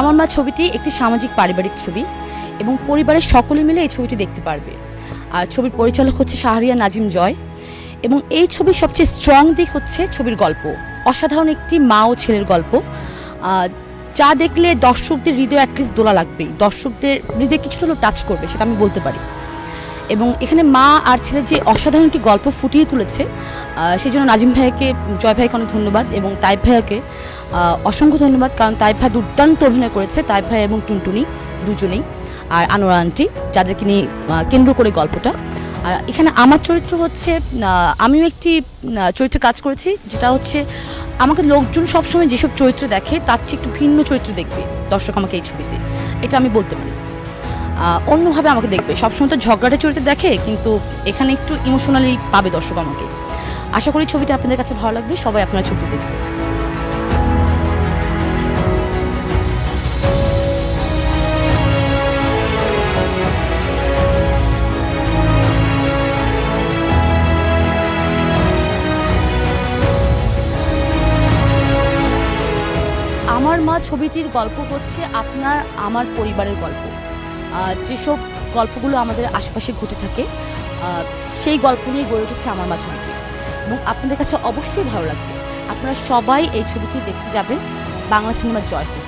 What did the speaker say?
আমার মা ছবিটি একটি সামাজিক পারিবারিক ছবি এবং পরিবারের সকলে মিলে এই ছবিটি দেখতে পারবে। আর ছবির পরিচালক হচ্ছে শাহরিয়ার নাজিম জয় এবং এই ছবির সবচেয়ে স্ট্রং দিক হচ্ছে ছবির গল্প। অসাধারণ একটি মা ও ছেলের গল্প, যা দেখলে দর্শকদের হৃদয় অ্যাটলিস্ট দোলা লাগবেই, দর্শকদের হৃদয়ে কিছুটা হলেও টাচ করবে, সেটা আমি বলতে পারি। এবং এখানে মা আর ছেলের যে অসাধারণ একটি গল্প ফুটিয়ে তুলেছে, সেই জন্য নাজিম ভাইয়াকে, জয় ভাইকে অনেক ধন্যবাদ এবং তাইব ভাইয়াকে অসংখ্য ধন্যবাদ, কারণ তাইব ভাই দুর্দান্ত অভিনয় করেছে, তাইব ভাই এবং টুনটুনি দুজনেই, আর আনোয়ারা আন্টি, যাদেরকে নিয়ে কেন্দ্র করে গল্পটা। আর এখানে আমার চরিত্র হচ্ছে, আমিও একটি চরিত্রে কাজ করেছি, যেটা হচ্ছে আমাকে লোকজন সবসময় যেসব চরিত্র দেখে তার চেয়ে একটু ভিন্ন চরিত্র দেখবে দর্শক আমাকে এই ছবিতে, এটা আমি বলতে পারি। অন্যভাবে আমাকে দেখবে, সবসময় তো ঝগড়াটে চরিত্র দেখে, কিন্তু এখানে একটু ইমোশনালি পাবে দর্শক আমাকে। আশা করি ছবিটা আপনাদের কাছে ভালো লাগবে, সবাই আপনারা ছবিটি দেখবে। আমার মা ছবিটির গল্প হচ্ছে আপনার আমার পরিবারের গল্প। যেসব গল্পগুলো আমাদের আশেপাশে ঘটে থাকে, সেই গল্প নিয়ে গড়ে উঠেছে আমার মা ছবিটি, এবং আপনাদের কাছে অবশ্যই ভালো লাগবে। আপনারা সবাই এই ছবিটি দেখতে যাবেন। বাংলা সিনেমার জয় হোক।